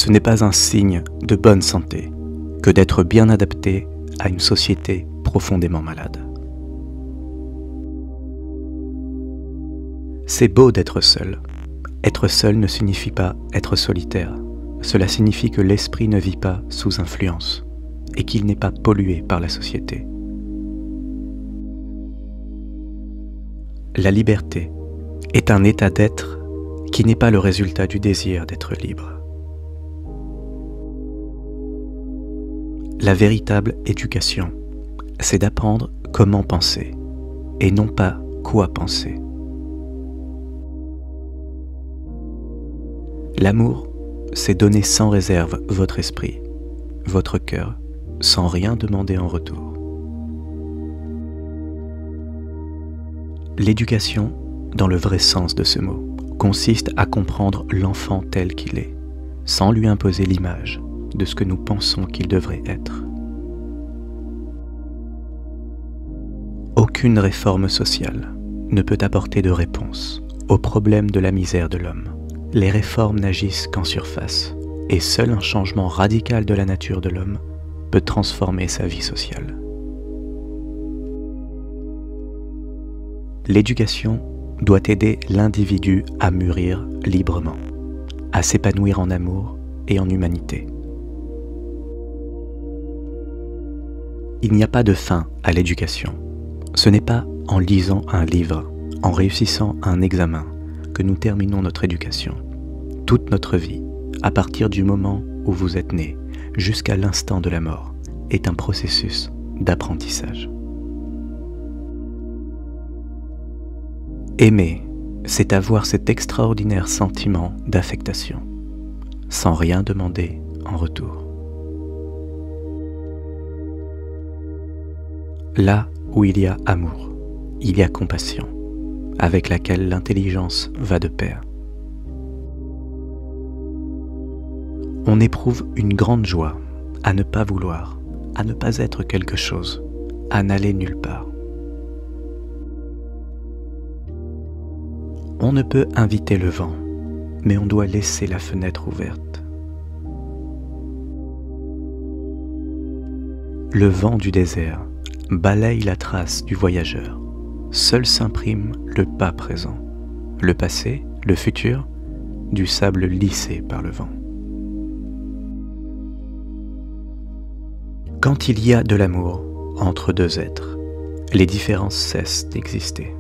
ce n'est pas un signe de bonne santé que d'être bien adapté à une société profondément malade. C'est beau d'être seul. Être seul ne signifie pas être solitaire. Cela signifie que l'esprit ne vit pas sous influence et qu'il n'est pas pollué par la société. La liberté est un état d'être qui n'est pas le résultat du désir d'être libre. La véritable éducation, c'est d'apprendre comment penser et non pas quoi penser. L'amour, c'est donner sans réserve votre esprit, votre cœur, sans rien demander en retour. L'éducation, dans le vrai sens de ce mot, consiste à comprendre l'enfant tel qu'il est, sans lui imposer l'image de ce que nous pensons qu'il devrait être. Aucune réforme sociale ne peut apporter de réponse au problème de la misère de l'homme. Les réformes n'agissent qu'en surface, et seul un changement radical de la nature de l'homme peut transformer sa vie sociale. L'éducation doit aider l'individu à mûrir librement, à s'épanouir en amour et en humanité. Il n'y a pas de fin à l'éducation. Ce n'est pas en lisant un livre, en réussissant un examen, que nous terminons notre éducation. Toute notre vie, à partir du moment où vous êtes né, jusqu'à l'instant de la mort, est un processus d'apprentissage. Aimer, c'est avoir cet extraordinaire sentiment d'affectation, sans rien demander en retour. Là où il y a amour, il y a compassion, avec laquelle l'intelligence va de pair. On éprouve une grande joie à ne pas vouloir, à ne pas être quelque chose, à n'aller nulle part. On ne peut inviter le vent, mais on doit laisser la fenêtre ouverte. Le vent du désert balaye la trace du voyageur. Seul s'imprime le pas présent, le passé, le futur, du sable lissé par le vent. Quand il y a de l'amour entre deux êtres, les différences cessent d'exister.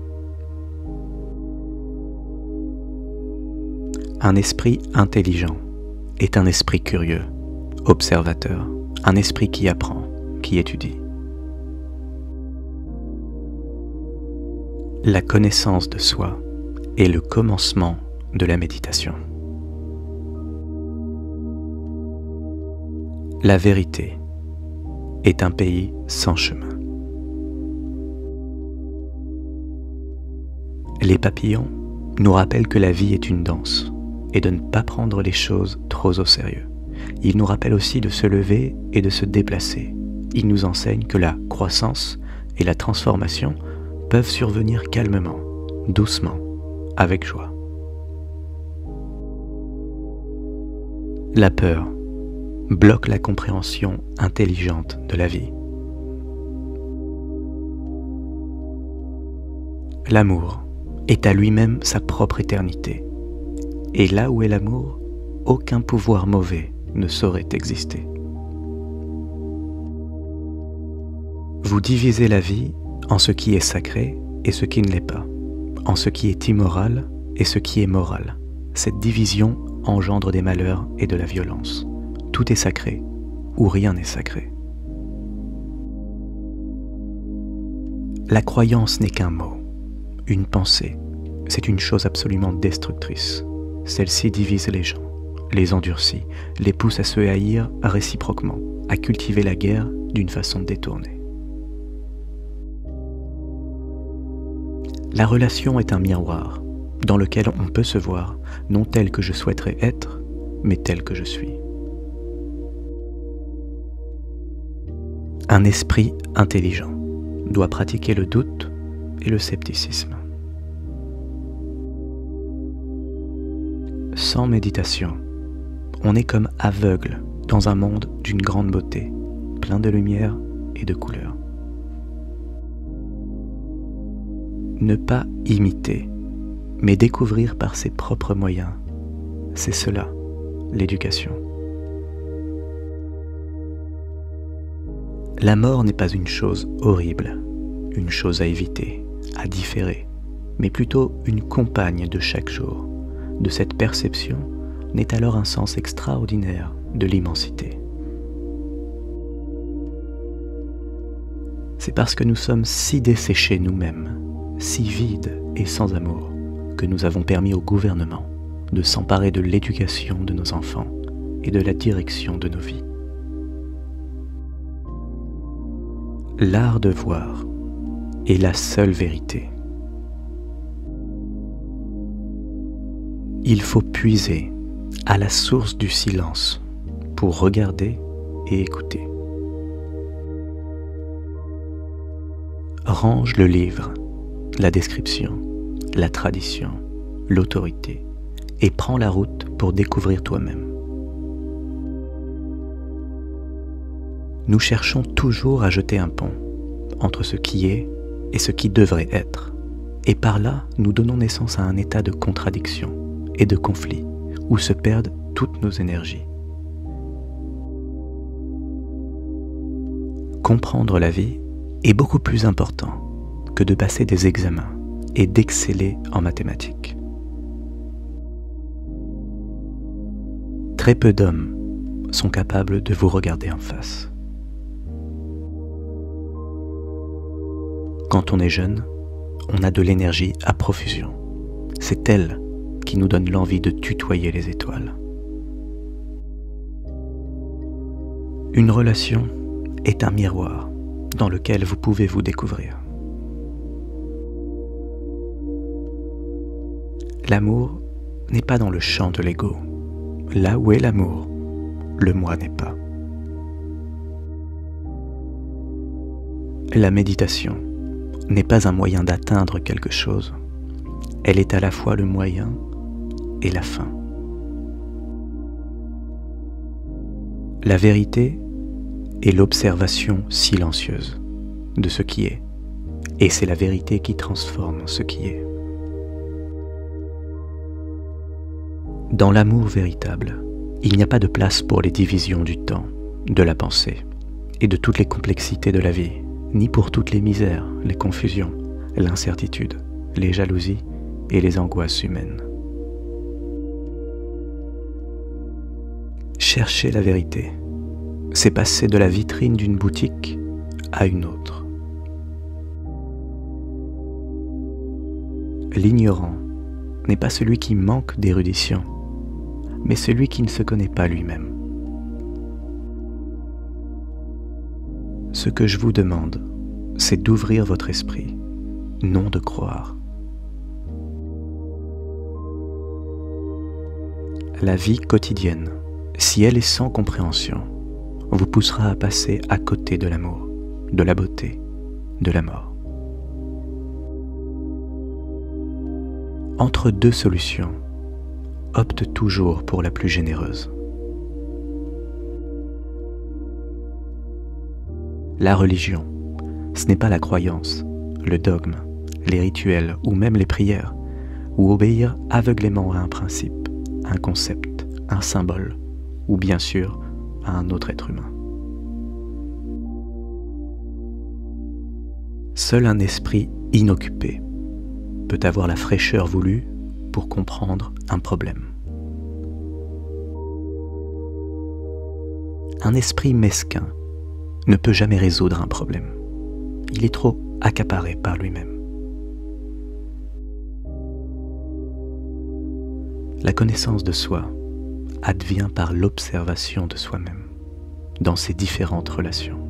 Un esprit intelligent est un esprit curieux, observateur, un esprit qui apprend, qui étudie. La connaissance de soi est le commencement de la méditation. La vérité est un pays sans chemin. Les papillons nous rappellent que la vie est une danse et de ne pas prendre les choses trop au sérieux. Ils nous rappellent aussi de se lever et de se déplacer. Ils nous enseignent que la croissance et la transformation peuvent survenir calmement, doucement, avec joie. La peur bloque la compréhension intelligente de la vie. L'amour est à lui-même sa propre éternité. Et là où est l'amour, aucun pouvoir mauvais ne saurait exister. Vous divisez la vie en ce qui est sacré et ce qui ne l'est pas, en ce qui est immoral et ce qui est moral. Cette division engendre des malheurs et de la violence. Tout est sacré ou rien n'est sacré. La croyance n'est qu'un mot, une pensée. C'est une chose absolument destructrice. Celle-ci divise les gens, les endurcit, les pousse à se haïr réciproquement, à cultiver la guerre d'une façon détournée. La relation est un miroir dans lequel on peut se voir, non tel que je souhaiterais être, mais tel que je suis. Un esprit intelligent doit pratiquer le doute et le scepticisme. Sans méditation, On est comme aveugle dans un monde d'une grande beauté, plein de lumière et de couleurs. Ne pas imiter, mais découvrir par ses propres moyens, c'est cela, l'éducation. La mort n'est pas une chose horrible, une chose à éviter, à différer, mais plutôt une compagne de chaque jour. De cette perception naît alors un sens extraordinaire de l'immensité. C'est parce que nous sommes si desséchés nous-mêmes, si vides et sans amour, que nous avons permis au gouvernement de s'emparer de l'éducation de nos enfants et de la direction de nos vies. L'art de voir est la seule vérité. Il faut puiser à la source du silence pour regarder et écouter. Range le livre, la description, la tradition, l'autorité et prends la route pour découvrir toi-même. Nous cherchons toujours à jeter un pont entre ce qui est et ce qui devrait être. Et par là, nous donnons naissance à un état de contradiction et de conflit où se perdent toutes nos énergies. Comprendre la vie est beaucoup plus important que de passer des examens et d'exceller en mathématiques. Très peu d'hommes sont capables de vous regarder en face. Quand on est jeune, on a de l'énergie à profusion. C'est elle qui nous donne l'envie de tutoyer les étoiles. Une relation est un miroir dans lequel vous pouvez vous découvrir. L'amour n'est pas dans le champ de l'ego. Là où est l'amour, le moi n'est pas. La méditation n'est pas un moyen d'atteindre quelque chose. Elle est à la fois le moyen et la fin. La vérité est l'observation silencieuse de ce qui est, et c'est la vérité qui transforme ce qui est. Dans l'amour véritable, il n'y a pas de place pour les divisions du temps, de la pensée et de toutes les complexités de la vie, ni pour toutes les misères, les confusions, l'incertitude, les jalousies et les angoisses humaines. Chercher la vérité, c'est passer de la vitrine d'une boutique à une autre. L'ignorant n'est pas celui qui manque d'érudition, mais celui qui ne se connaît pas lui-même. Ce que je vous demande, c'est d'ouvrir votre esprit, non de croire. La vie quotidienne, si elle est sans compréhension, vous poussera à passer à côté de l'amour, de la beauté, de la mort. Entre deux solutions, opte toujours pour la plus généreuse. La religion, ce n'est pas la croyance, le dogme, les rituels ou même les prières, ou obéir aveuglément à un principe, un concept, un symbole, ou bien sûr à un autre être humain. Seul un esprit inoccupé peut avoir la fraîcheur voulue pour comprendre un problème. Un esprit mesquin ne peut jamais résoudre un problème. Il est trop accaparé par lui-même. La connaissance de soi advient par l'observation de soi-même, dans ses différentes relations.